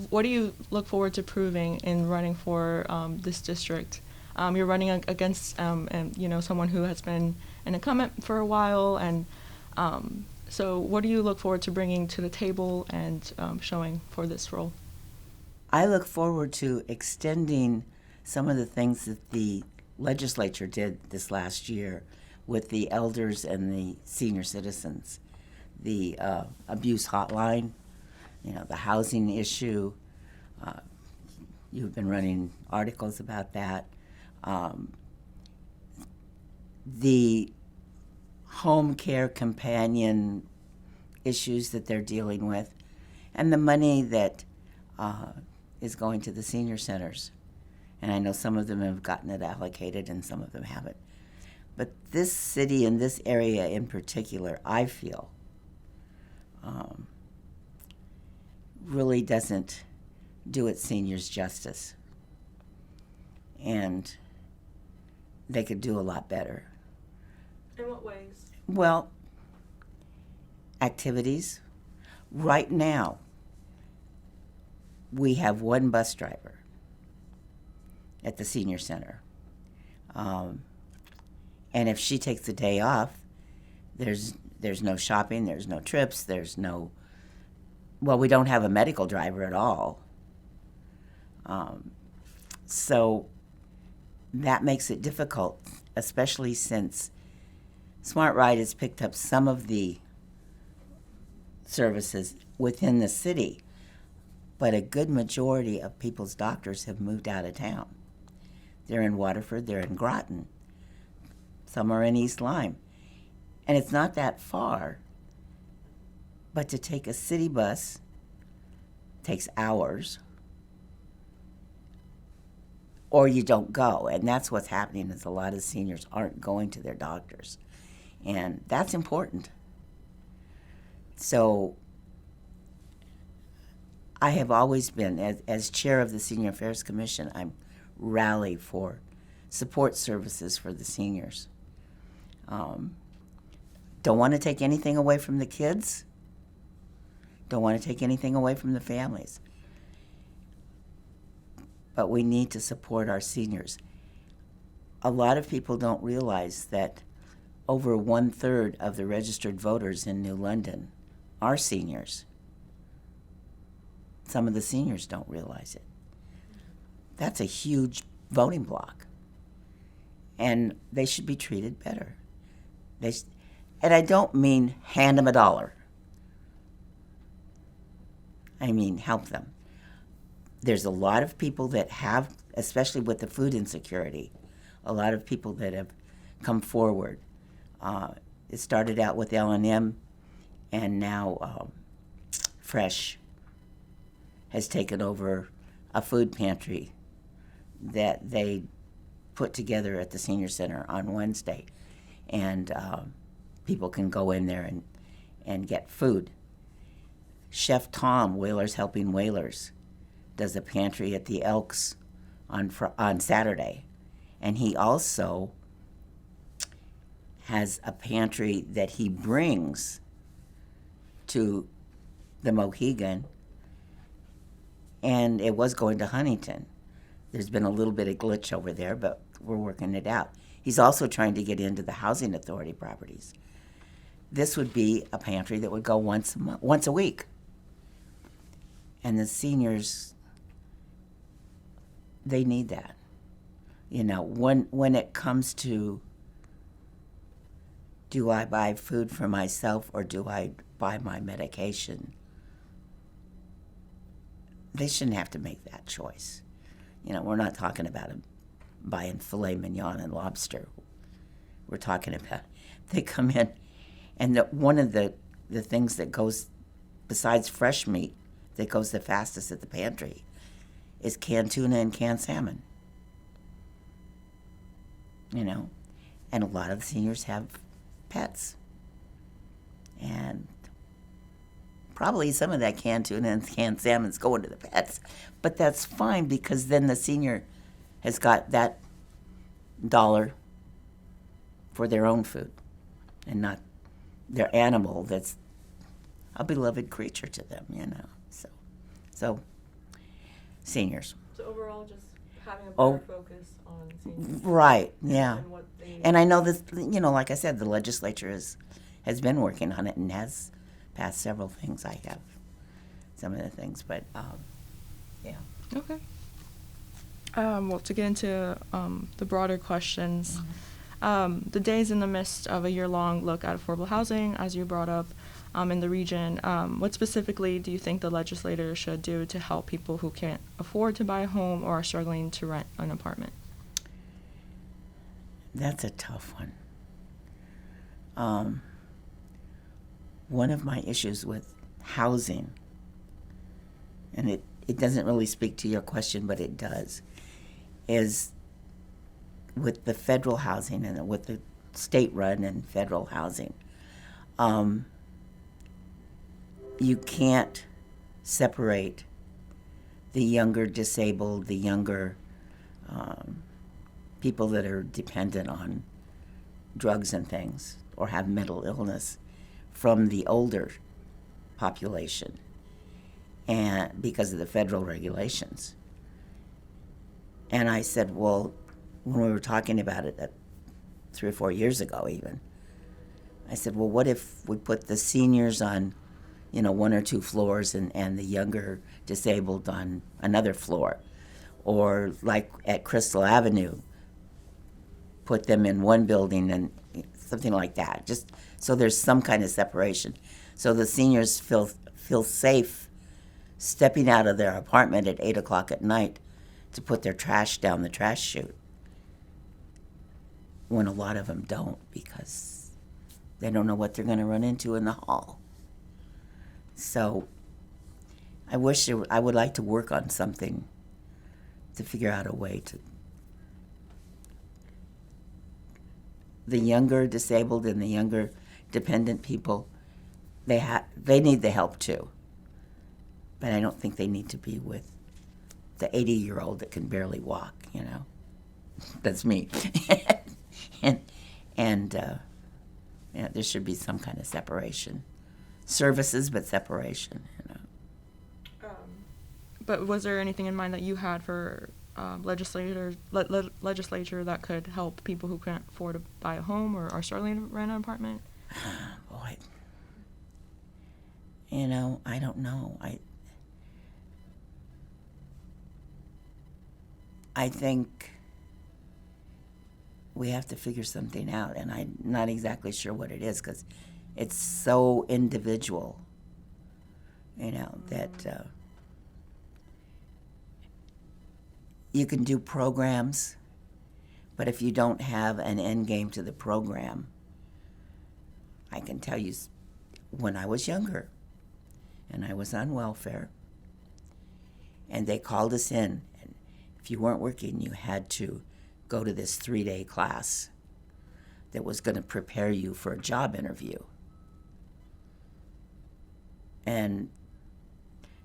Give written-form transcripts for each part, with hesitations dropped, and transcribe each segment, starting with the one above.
what do you look forward to proving in running for this district? You're running against, and, someone who has been an incumbent for a while, and so what do you look forward to bringing to the table and showing for this role? I look forward to extending some of the things that the legislature did this last year with the elders and the senior citizens. The abuse hotline, the housing issue. You've been running articles about that. The home care companion issues that they're dealing with, and the money that is going to the senior centers. And I know some of them have gotten it allocated and some of them haven't. But this city and this area in particular, I feel, really doesn't do its seniors justice. And they could do a lot better. In what ways? Well, activities. Right now, we have one bus driver at the senior center. And if she takes the day off, there's no shopping, there's no trips, we don't have a medical driver at all. So that makes it difficult, especially since Smart Ride has picked up some of the services within the city, but a good majority of people's doctors have moved out of town. They're in Waterford, they're in Groton, some are in East Lyme. And it's not that far, but to take a city bus takes hours, or you don't go. And that's what's happening, is a lot of seniors aren't going to their doctors. And that's important. So I have always been, as chair of the Senior Affairs Commission, I'm rally for support services for the seniors. Don't want to take anything away from the kids. Don't want to take anything away from the families. But we need to support our seniors. A lot of people don't realize that over 1/3 of the registered voters in New London are seniors. Some of the seniors don't realize it. That's a huge voting bloc. And they should be treated better. And I don't mean hand them $1. I mean help them. There's a lot of people that have, especially with the food insecurity, a lot of people that have come forward. It started out with L&M, and now Fresh has taken over a food pantry that they put together at the senior center on Wednesday. And people can go in there and get food. Chef Tom, Whalers Helping Whalers, does a pantry at the Elks on Saturday. And he also has a pantry that he brings to the Mohegan, and it was going to Huntington. There's been a little bit of glitch over there, but we're working it out. He's also trying to get into the Housing Authority properties. This would be a pantry that would go once a week. And the seniors, they need that. When it comes to, do I buy food for myself or do I buy my medication? They shouldn't have to make that choice. We're not talking about buying filet mignon and lobster. We're talking about, they come in, and one of the things that goes, besides fresh meat, that goes the fastest at the pantry is canned tuna and canned salmon. And a lot of the seniors have pets. And probably some of that canned tuna and canned salmon's going to the pets. But that's fine, because then the senior has got that $1 for their own food and not their animal that's a beloved creature to them, So seniors. So overall, just having a better Oh. focus on seniors. Right, yeah. And what they And I know this, like I said, the legislature has been working on it and has passed several things. I have some of the things, but yeah. Okay. Well, to get into the broader questions, the days in the midst of a year-long look at affordable housing, as you brought up, in the region, what specifically do you think the legislator should do to help people who can't afford to buy a home or are struggling to rent an apartment? That's a tough one. One of my issues with housing, and it doesn't really speak to your question, but it does, is with the federal housing and with the state-run and federal housing, you can't separate the younger disabled, the younger people that are dependent on drugs and things or have mental illness from the older population, and because of the federal regulations. And I said, well, when we were talking about it 3 or 4 years ago even, I said, well, what if we put the seniors on, 1 or 2 floors and the younger disabled on another floor? Or like at Crystal Avenue, put them in one building and something like that, just so there's some kind of separation. So the seniors feel safe stepping out of their apartment at 8 o'clock at night to put their trash down the trash chute, when a lot of them don't, because they don't know what they're going to run into in the hall. So I would like to work on something to figure out a way to. The younger disabled and the younger dependent people, they need the help too. But I don't think they need to be with the 80-year-old that can barely walk, That's me. and there should be some kind of separation. Services, but separation, But was there anything in mind that you had for legislature that could help people who can't afford to buy a home or are struggling to rent an apartment? Boy, I don't know. I think we have to figure something out, and I'm not exactly sure what it is because it's so individual, that you can do programs, but if you don't have an end game to the program, I can tell you, when I was younger and I was on welfare and they called us in, and if you weren't working, you had to go to this 3-day class that was going to prepare you for a job interview. And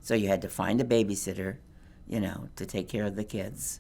so you had to find a babysitter, to take care of the kids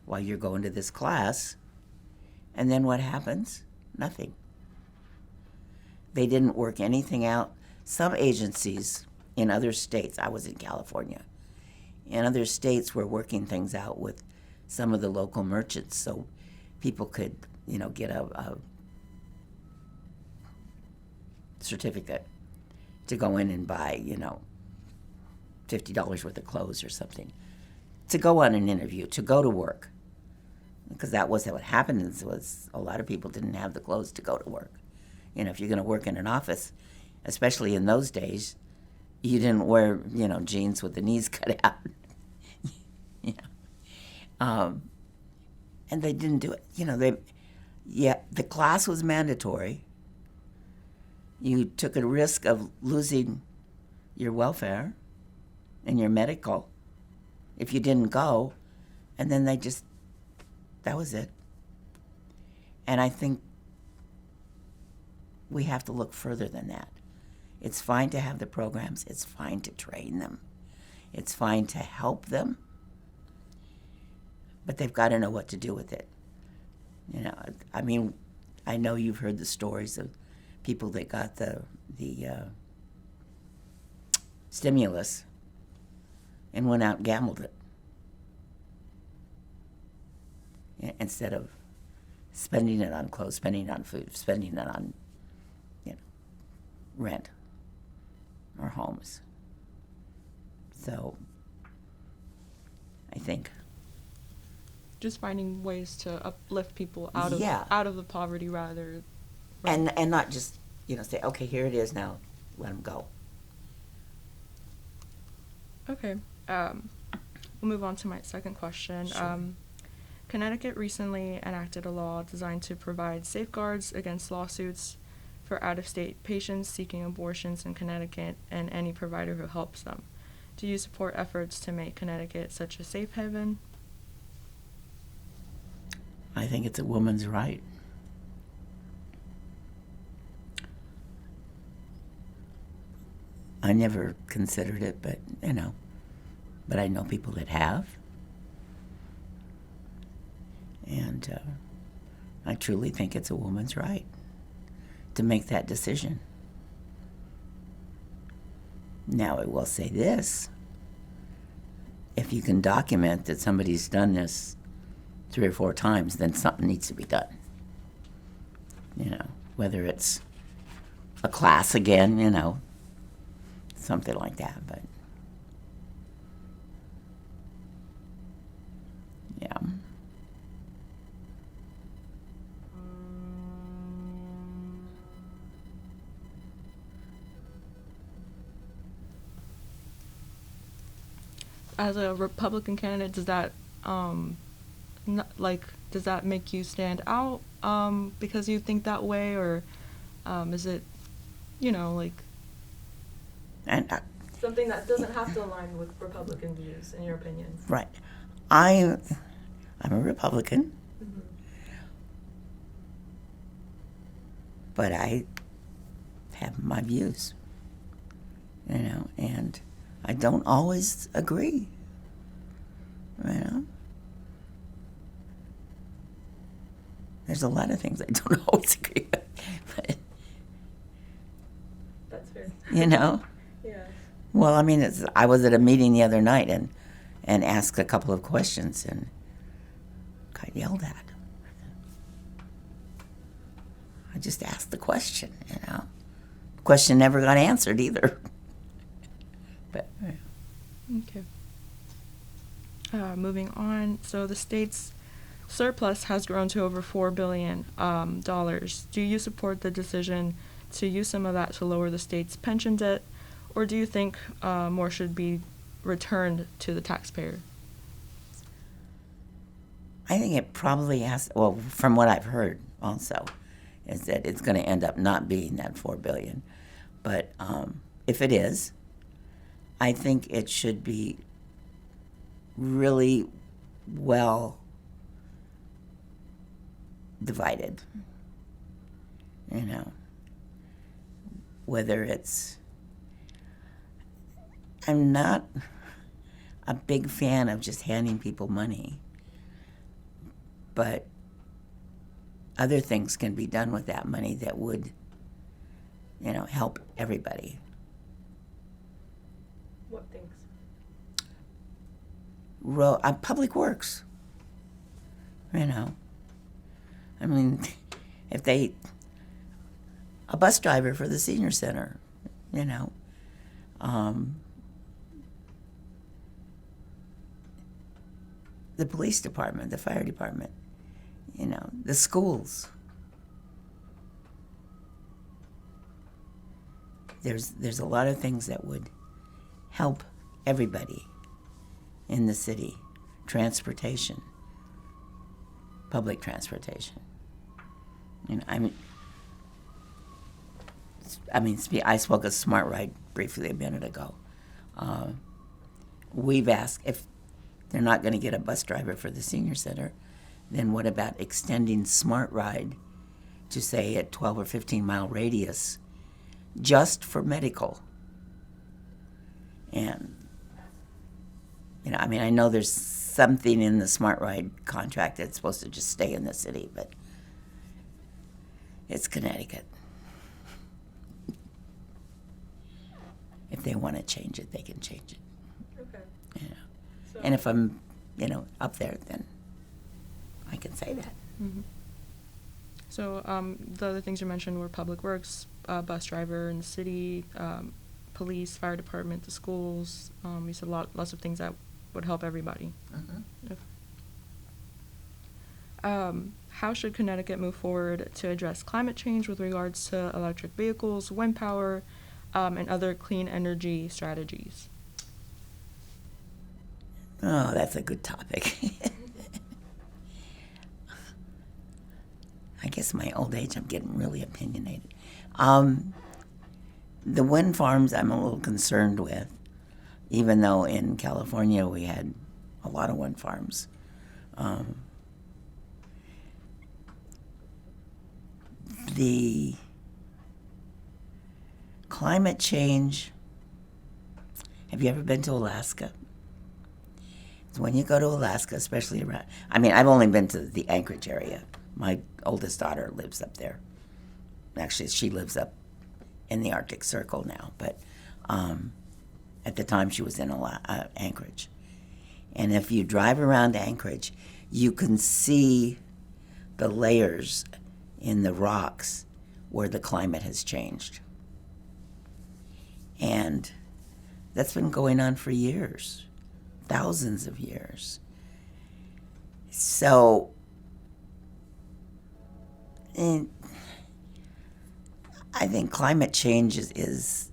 while you're going to this class. And then what happens? Nothing. They didn't work anything out. Some agencies in other states, I was in California, in other states were working things out with some of the local merchants so people could, get a certificate to go in and buy, $50 worth of clothes or something, to go on an interview, to go to work. Because that was what happened, was a lot of people didn't have the clothes to go to work. If you're going to work in an office, especially in those days, you didn't wear, jeans with the knees cut out. And they didn't do it. The class was mandatory. You took a risk of losing your welfare and your medical if you didn't go, and then that was it. And I think we have to look further than that. It's fine to have the programs. It's fine to train them. It's fine to help them. But they've got to know what to do with it. I know you've heard the stories of people that got the stimulus and went out and gambled it. instead of spending it on clothes, spending it on food, spending it on, rent or homes. So I think just finding ways to uplift people out of the poverty rather. Right. And not just, say, okay, here it is now, let them go. Okay. We'll move on to my second question. Sure. Connecticut recently enacted a law designed to provide safeguards against lawsuits for out-of-state patients seeking abortions in Connecticut and any provider who helps them. Do you support efforts to make Connecticut such a safe haven? I think it's a woman's right. I never considered it, but I know people that have. And I truly think it's a woman's right to make that decision. Now, I will say this. If you can document that somebody's done this 3 or 4 times, then something needs to be done. Whether it's a class again, something like that, but yeah. As a Republican candidate, does that does that make you stand out because you think that way, or is it and something that doesn't have to align with Republican views, in your opinion? Right. I'm a Republican, mm-hmm. but I have my views, and I don't always agree, There's a lot of things I don't always agree with, but that's fair. Yeah. Well, I was at a meeting the other night and asked a couple of questions and got yelled at. I just asked the question, The question never got answered either. But okay. Moving on. So the state's surplus has grown to over $4 billion. Do you support the decision to use some of that to lower the state's pension debt, or do you think more should be returned to the taxpayer? I think it probably has, well, from what I've heard also, is that it's going to end up not being that $4 billion. But if it is, I think it should be really well divided. Whether it's, I'm not a big fan of just handing people money, but other things can be done with that money that would, help everybody. What things? Public works. If a bus driver for the senior center, the police department, the fire department, the schools. There's a lot of things that would help everybody in the city. Transportation, public transportation. I spoke of Smart Ride briefly a minute ago. We've asked if they're not going to get a bus driver for the senior center, then what about extending Smart Ride to, say, a 12 or 15 mile radius just for medical? And, I know there's something in the Smart Ride contract that's supposed to just stay in the city, but it's Connecticut. If they want to change it, they can change it. Okay. And if I'm, up there, then I can say that. Mm-hmm. So the other things you mentioned were public works, bus driver in the city, police, fire department, the schools. You said lots of things that would help everybody. Mm-hmm. How should Connecticut move forward to address climate change with regards to electric vehicles, wind power, and other clean energy strategies? Oh, that's a good topic. I guess my old age, I'm getting really opinionated. The wind farms I'm a little concerned with, even though in California we had a lot of wind farms. The climate change, have you ever been to Alaska? When you go to Alaska, especially around, I've only been to the Anchorage area. My oldest daughter lives up there. Actually, she lives up in the Arctic Circle now, but at the time she was in Anchorage. And if you drive around Anchorage, you can see the layers in the rocks where the climate has changed. And that's been going on for years. Thousands of years. So, I think climate change is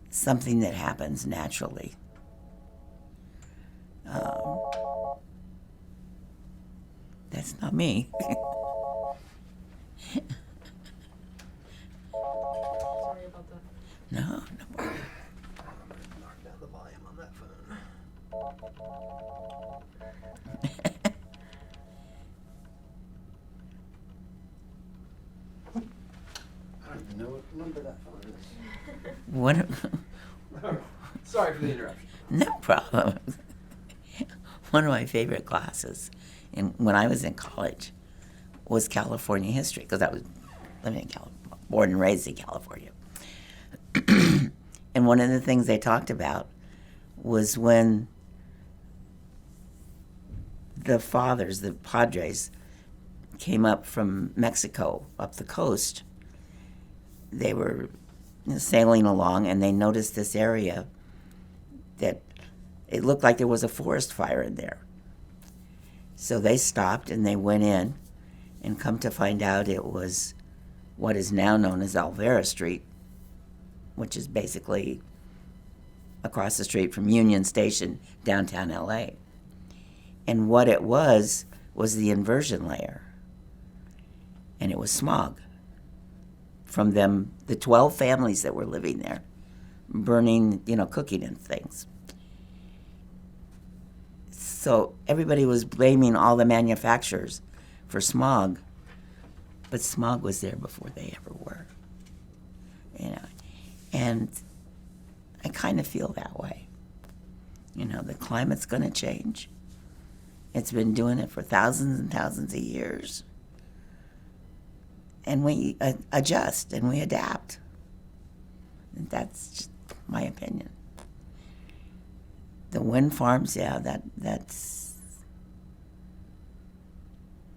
something that happens naturally. That's not me. Sorry about that. No. Knock down the volume on that phone. I don't even know what number that phone is. What? Sorry for the interruption. No problem. One of my favorite classes when I was in college was California history, because I was living in California, born and raised in California. And one of the things they talked about was when the fathers, the padres, came up from Mexico, up the coast. They were sailing along, and they noticed this area that it looked like there was a forest fire in there. So they stopped and they went in, and come to find out it was what is now known as Alvera Street, which is basically across the street from Union Station, downtown LA. And what it was the inversion layer. And it was smog from them, the 12 families that were living there, burning, cooking and things. So everybody was blaming all the manufacturers for smog, but smog was there before they ever were. And I kind of feel that way. The climate's going to change. It's been doing it for thousands and thousands of years. And we adjust and we adapt. And that's just my opinion. The wind farms, that's...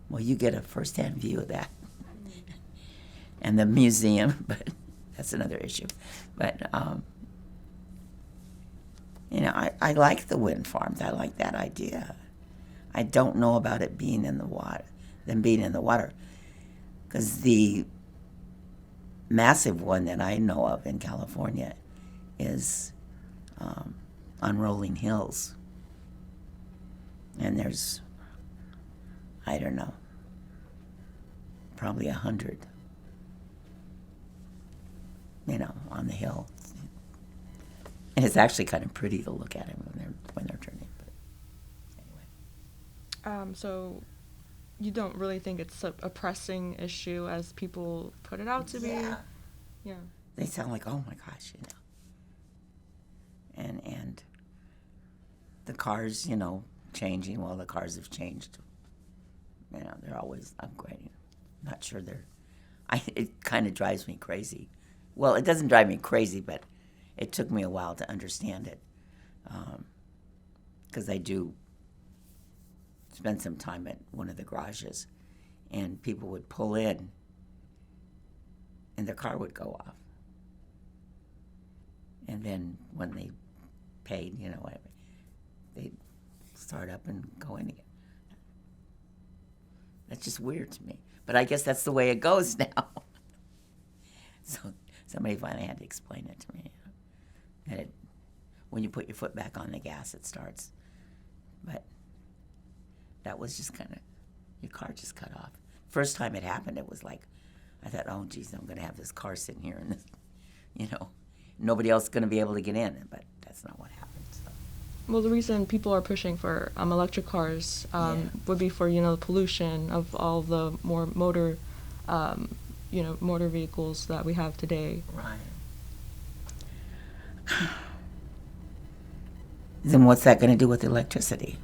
Well, you get a first-hand view of that. And the museum, but that's another issue. But, I like the wind farms. I like that idea. I don't know about it being in the water, because the massive one that I know of in California is on rolling hills. And there's, I don't know, probably 100, on the hill. And it's actually kind of pretty to look at them when they're turning. But anyway. So you don't really think it's a pressing issue as people put it out to be? Yeah. They sound like, oh my gosh, And the cars, changing. Well, the cars have changed. They're always upgrading. Not sure it kind of drives me crazy. Well, it doesn't drive me crazy, but it took me a while to understand it. Because I do spent some time at one of the garages, and people would pull in, and their car would go off. And then when they paid, whatever, they'd start up and go in again. That's just weird to me. But I guess that's the way it goes now. So somebody finally had to explain it to me. That when you put your foot back on the gas, it starts. But that was just kind of, your car just cut off. First time it happened, it was like, I thought, oh, geez, I'm going to have this car sitting here and, nobody else is going to be able to get in. But that's not what happened. So. Well, the reason people are pushing for electric cars would be for, the pollution of all the more motor vehicles that we have today. Right. Then what's that going to do with electricity?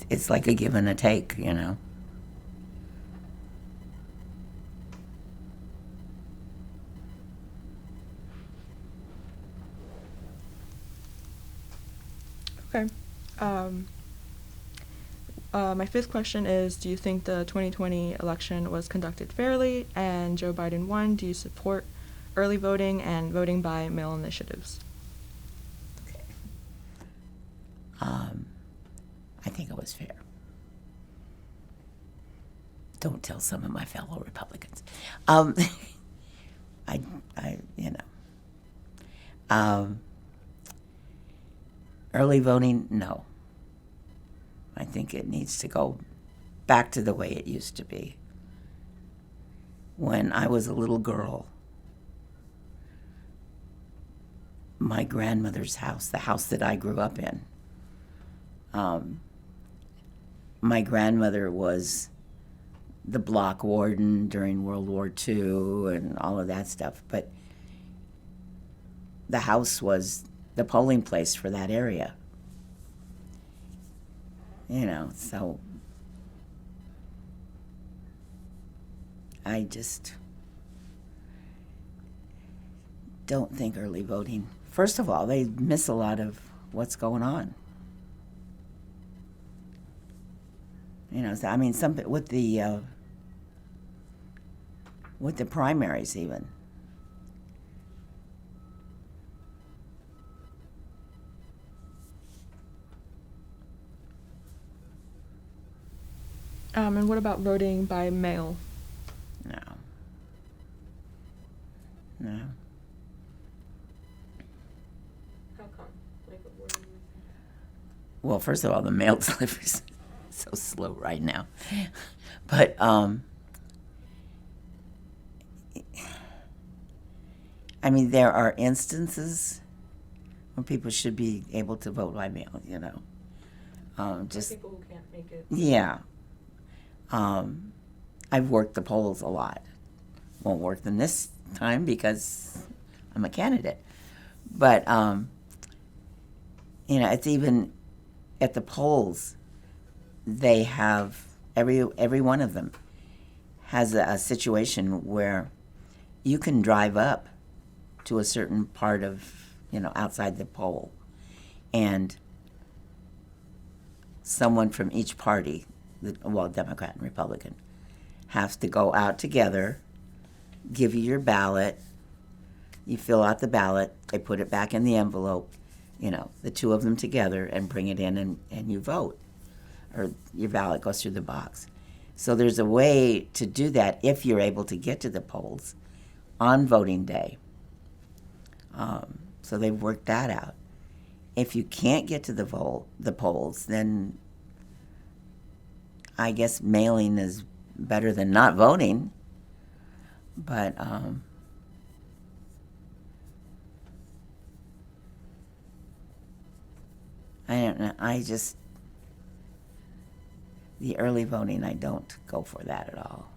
It's like a give and a take, Okay. My fifth question is, do you think the 2020 election was conducted fairly and Joe Biden won? Do you support early voting and voting by mail initiatives? Okay. I think it was fair. Don't tell some of my fellow Republicans. Early voting, no. I think it needs to go back to the way it used to be. When I was a little girl, my grandmother's house, the house that I grew up in, my grandmother was the block warden during World War II and all of that stuff, but the house was the polling place for that area. So I just don't think early voting. First of all, they miss a lot of what's going on. Some with the primaries even. And what about voting by mail? No. How come? Well, first of all, the mail delivery is so slow right now. But there are instances when people should be able to vote by mail. Just people who can't make it. Yeah. I've worked the polls a lot. Won't work them this time because I'm a candidate. But, it's even at the polls, they have, every one of them has a situation where you can drive up to a certain part of, outside the poll, and someone from each party, Democrat and Republican, have to go out together, give you your ballot, you fill out the ballot, they put it back in the envelope, the two of them together, and bring it in and you vote. Or your ballot goes through the box. So there's a way to do that if you're able to get to the polls on voting day. So they've worked that out. If you can't get to the polls, then I guess mailing is better than not voting, but I don't know. The early voting, I don't go for that at all.